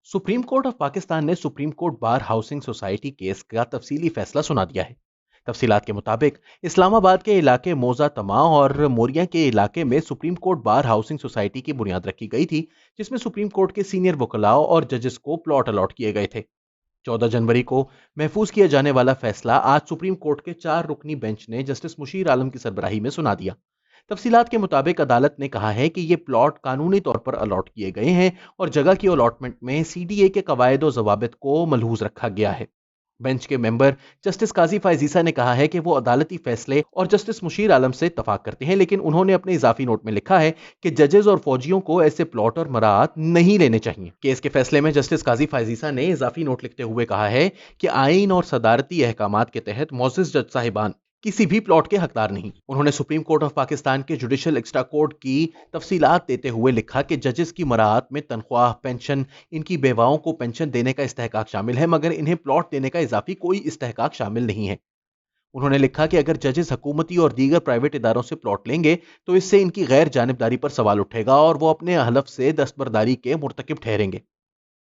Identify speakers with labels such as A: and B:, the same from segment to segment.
A: Supreme court of Pakistan ने supreme court bar housing society case का तफसीली फैसला सुना दिया है। तफसीलात के मुताबिक इस्लामाबाद के इलाके मोजा तमा और मोरिया के इलाके में supreme court bar housing society की बुनियाद रखी गई थी, जिसमें सुप्रीम कोर्ट के सीनियर वकलाओं और जजेस को प्लॉट अलॉट किए गए थे। 14 जनवरी को महफूज किया जाने वाला फैसला आज सुप्रीम कोर्ट के 4 रुकनी बेंच ने जस्टिस मुशीर आलम की सरबराही में सुना दिया। तफसीलात के मुताबिक अदालत ने कहा है कि ये प्लॉट कानूनी तौर पर अलॉट किए गए हैं और जगह की अलॉटमेंट में सीडीए के कवायद और जवाबित को मलहूज रखा गया है। बेंच के मेंबर जस्टिस काजी फायजीसा ने कहा है कि वो अदालती फैसले और जस्टिस मुशीर आलम से इत्तफाक करते हैं, लेकिन उन्होंने अपने इजाफी नोट में लिखा है कि जजेस और फौजियों को ऐसे प्लॉट और मराहत नहीं लेने चाहिए। केस के फैसले में जस्टिस काजी फायजीसा ने इजाफी नोट लिखते हुए कहा है कि आईन और सदारती अहकामात के तहत मोअज़्ज़िज़ जज साहिबान किसी भी प्लॉट के हकदार नहीं। उन्होंने सुप्रीम कोर्ट ऑफ पाकिस्तान के जुडिशल एक्स्ट्रा कोर्ट की तफसीलात देते हुए लिखा कि जजेस की मराहत में तनख्वाह, पेंशन, इनकी बेवाओं को पेंशन देने का इस्तेहकाक शामिल है, मगर इन्हें प्लॉट देने का इजाफी कोई इस्तेहकाक शामिल नहीं है। उन्होंने लिखा कि अगर जजेस हुकूमती और दीगर प्राइवेट इदारों से प्लॉट लेंगे तो इससे इनकी गैर जानिबदारी पर सवाल उठेगा और वो अपने हलफ से दस्तबरदारी के मुर्तकिब ठहरेंगे।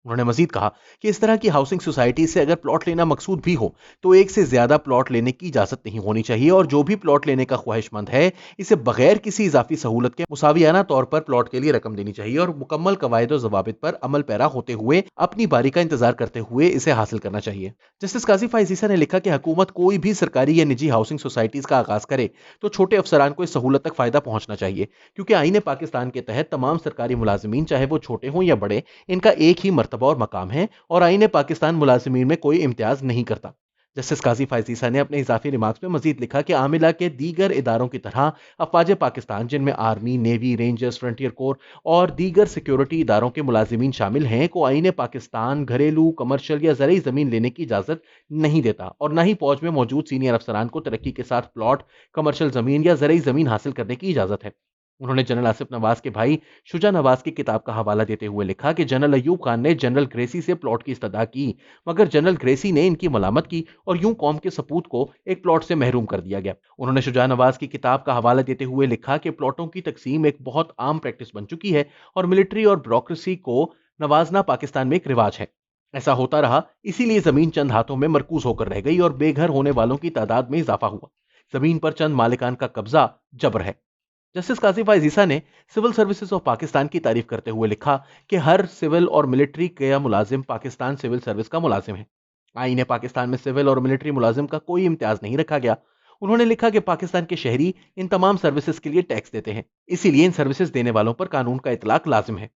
A: उन्होंने मजीद कहा कि इस तरह की हाउसिंग सोसाइटी से अगर प्लॉट लेना मकसूद भी हो तो एक से ज्यादा प्लॉट लेने की इजाजत नहीं होनी चाहिए और जो भी प्लॉट लेने का ख्वाहिशमंद है इसे बगैर किसी इजाफी सहूलत के मुसावियाना तौर पर प्लॉट के लिए रकम देनी चाहिए और मुकम्मल कवायद और जवाबित पर अमल पैरा होते हुए अपनी बारी का इंतजार करते हुए इसे हासिल करना चाहिए। जस्टिस काजी फायजीसा ने लिखा कि हुकूमत कोई भी सरकारी या निजी हाउसिंग सोसाइटीज का आगाज करे तो छोटे अफसरान को इस सहूलत तक फायदा पहुंचना चाहिए, क्योंकि आईन पाकिस्तान के तहत तमाम सरकारी मुलाजिमीन चाहे वो छोटे हों या बड़े, इनका एक ही मर्तबा और मकाम है और आईन पाकिस्तान मुलाजिमीन में कोई इम्तियाज नहीं करता। जस्टिस काजी फायजीसा ने अपने इजाफी रिमार्क्स में मजीद लिखा कि आमिला के दीगर इदारों की तरह अफवाज पाकिस्तान, जिनमें army, navy, rangers, frontier core और दीगर सिक्योरिटी इदारों के मुलाजिमीन शामिल हैं, को आईन पाकिस्तान घरेलू, कमर्शियल या ज़रई ज़मीन लेने की इजाज़त नहीं देता और न ही फौज में मौजूद सीनियर अफसरान को तरक्की के साथ प्लॉट, कमर्शियल ज़मीन या ज़रई ज़मीन हासिल करने की इजाज़त है। उन्होंने जनरल आसिफ नवाज के भाई शुजा नवाज की किताब का हवाला देते हुए लिखा कि जनरल अयूब खान ने जनरल ग्रेसी से प्लॉट की इस्तदा की, मगर जनरल ग्रेसी ने इनकी मलामत की और यूं कौम के सपूत को एक प्लॉट से महरूम कर दिया गया। उन्होंने शुजा नवाज की किताब का हवाला देते हुए लिखा कि प्लॉटों की तकसीम एक बहुत आम प्रैक्टिस बन चुकी है और मिलिट्री और ब्यूरोक्रेसी को नवाजना पाकिस्तान में एक रिवाज है। ऐसा होता रहा, इसीलिए जमीन चंद हाथों में मरकूज होकर रह गई और बेघर होने वालों की तादाद में इजाफा हुआ। जमीन पर चंद मालिकान का कब्जा जबर है। जस्टिस काजी फायजीसा ने सिविल सर्विसेज ऑफ पाकिस्तान की तारीफ करते हुए लिखा कि हर सिविल और मिलिट्री का मुलाजिम पाकिस्तान सिविल सर्विस का मुलाजिम है। आईन पाकिस्तान में सिविल और मिलिट्री मुलाजिम का कोई इम्तियाज नहीं रखा गया। उन्होंने लिखा कि पाकिस्तान के शहरी इन तमाम सर्विसेज के लिए टैक्स देते हैं, इसीलिए इन सर्विसेज देने वालों पर कानून का इतलाक लाजिम है।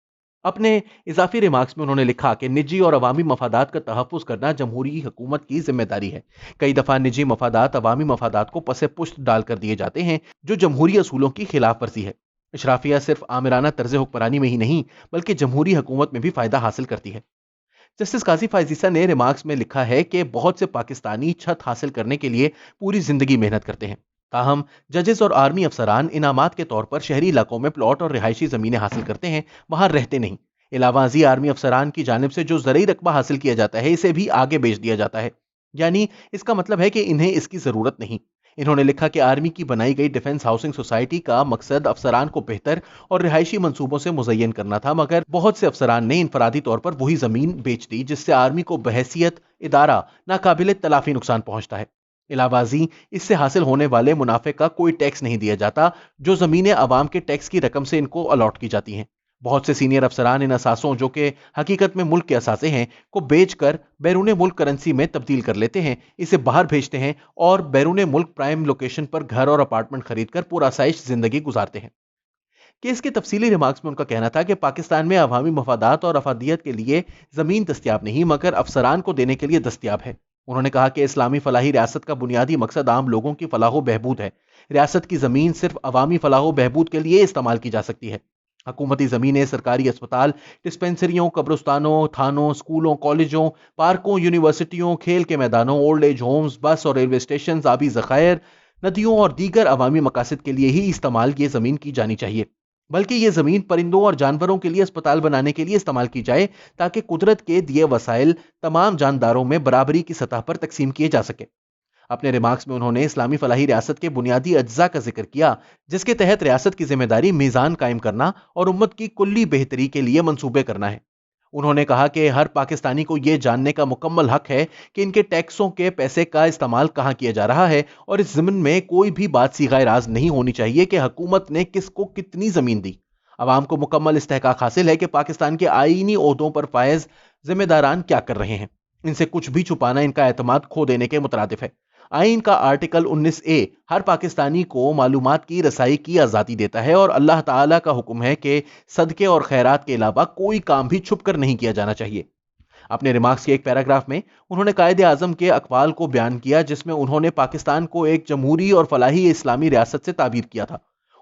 A: अपने इजाफी रिमार्क्स में उन्होंने लिखा कि निजी और अवामी मफादात का तहफ़्फ़ुज़ करना जमहूरी हुकूमत की जिम्मेदारी है। कई दफ़ा निजी मफादात अवामी मफादात को पसे पुश्त डालकर दिए जाते हैं, जो जमहूरी असूलों की खिलाफ वर्जी है। इशराफिया सिर्फ आमिराना तर्ज हुक्मरानी में ही नहीं बल्कि जमहूरी हुकूमत में भी फ़ायदा हासिल करती है। जस्टिस काजी फायजीसा ने रिमार्क्स में लिखा है कि बहुत से पाकिस्तानी छत हासिल करने के लिए पूरी जिंदगी मेहनत करते हैं, ताहम जजेस और आर्मी अफसरान इनामात के तौर पर शहरी इलाकों में प्लॉट और रिहायशी ज़मीनें हासिल करते हैं, वहां रहते नहीं। इलावाजी आर्मी अफसरान की जानिब से जो ज़रई रकबा हासिल किया जाता है इसे भी आगे बेच दिया जाता है, यानी इसका मतलब है कि इन्हें इसकी ज़रूरत नहीं। इन्होंने लिखा कि आर्मी की बनाई गई डिफेंस हाउसिंग सोसाइटी का मकसद अफसरान को बेहतर और रिहायशी मंसूबों से मुज़य्यन करना था, मगर बहुत से अफसरान ने इनफरादी तौर पर वही ज़मीन बेच दी, जिससे आर्मी को बहैसियत इदारा नाकाबिल तलाफी नुकसान पहुंचता है। इलावाजी इससे हासिल होने वाले मुनाफे का कोई टैक्स नहीं दिया जाता, जो ज़मीनें अवाम के टैक्स की रकम से इनको अलॉट की जाती हैं। बहुत से सीनियर अफसरान इन असासों, जो कि हकीकत में मुल्क के असासे हैं, को बेचकर बैरून मुल्क करेंसी में तब्दील कर लेते हैं, इसे बाहर भेजते हैं और बैरून मुल्क प्राइम लोकेशन पर घर और अपार्टमेंट खरीदकर पुरआसाइश जिंदगी गुजारते हैं। केस के तफसीली रिमार्क्स में उनका कहना था कि पाकिस्तान में अवामी मफादात और अफादियत के लिए ज़मीन दस्तियाब नहीं मगर अफसरान को देने के लिए दस्तियाब है। उन्होंने कहा कि इस्लामी फलाही रियासत का बुनियादी मकसद आम लोगों की फलाह बहबूद है। रियासत की ज़मीन सिर्फ अवामी फलाह बहबूद के लिए इस्तेमाल की जा सकती है। हकूमती ज़मीनें सरकारी अस्पताल, डिस्पेंसरियों, कब्रस्तानों, थानों, स्कूलों, कॉलेजों, पार्कों, यूनिवर्सिटियों, खेल के मैदानों, ओल्ड एज होम्स, बस और रेलवे स्टेशन, आबी ज़खायर, नदियों और दीगर अवामी मकासद के लिए ही इस्तेमाल ये ज़मीन की जानी चाहिए। बल्कि ये ज़मीन परिंदों और जानवरों के लिए अस्पताल बनाने के लिए इस्तेमाल की जाए, ताकि कुदरत के दिए वसाइल तमाम जानदारों में बराबरी की सतह पर तकसीम किए जा सके। अपने रिमार्क्स में उन्होंने इस्लामी फलाही रियासत के बुनियादी अज्जा का जिक्र किया, जिसके तहत रियासत की जिम्मेदारी मीज़ान कायम करना और उम्मत की कुल्ली बेहतरी के लिए मंसूबे करना है। انہوں نے کہا کہ ہر پاکستانی کو یہ جاننے کا مکمل حق ہے کہ ان کے ٹیکسوں کے پیسے کا استعمال کہاں کیا جا رہا ہے، اور اس ضمن میں کوئی بھی بات صیغہ راز نہیں ہونی چاہیے کہ حکومت نے کس کو کتنی زمین دی۔ عوام کو مکمل استحقاق حاصل ہے کہ پاکستان کے آئینی عہدوں پر فائز ذمہ داران کیا کر رہے ہیں۔ ان سے کچھ بھی چھپانا ان کا اعتماد کھو دینے کے مترادف ہے۔ آئین کا آرٹیکل 19A ہر پاکستانی کو معلومات کی رسائی کی آزادی دیتا ہے، اور اللہ تعالیٰ کا حکم ہے کہ صدقے اور خیرات کے علاوہ کوئی کام بھی چھپ کر نہیں کیا جانا چاہیے۔ اپنے ریمارکس کے ایک پیراگراف میں انہوں نے قائد اعظم کے اقوال کو بیان کیا، جس میں انہوں نے پاکستان کو ایک جمہوری اور فلاحی اسلامی ریاست سے تعبیر کیا تھا۔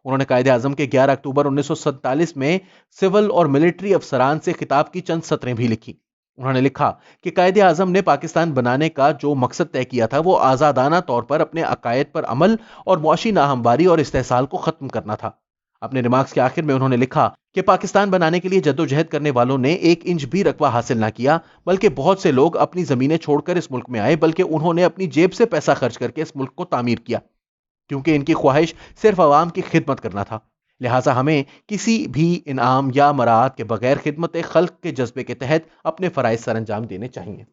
A: انہوں نے قائد اعظم کے 11 اکتوبر 1947 میں سول اور ملٹری افسران سے خطاب کی چند سطریں بھی لکھی۔ انہوں نے لکھا کہ قائد اعظم نے پاکستان بنانے کا جو مقصد طے کیا تھا وہ آزادانہ طور پر اپنے عقائد پر عمل اور معاشی ناہمواری اور استحصال کو ختم کرنا تھا۔ اپنے ریمارکس کے آخر میں انہوں نے لکھا کہ پاکستان بنانے کے لیے جدوجہد کرنے والوں نے 1 انچ بھی رقبہ حاصل نہ کیا، بلکہ بہت سے لوگ اپنی زمینیں چھوڑ کر اس ملک میں آئے، بلکہ انہوں نے اپنی جیب سے پیسہ خرچ کر کے اس ملک کو تعمیر کیا، کیونکہ ان کی خواہش صرف عوام کی خدمت کرنا تھا۔ لہٰذا ہمیں کسی بھی انعام یا مراعات کے بغیر خدمت خلق کے جذبے کے تحت اپنے فرائض سر انجام دینے چاہیے۔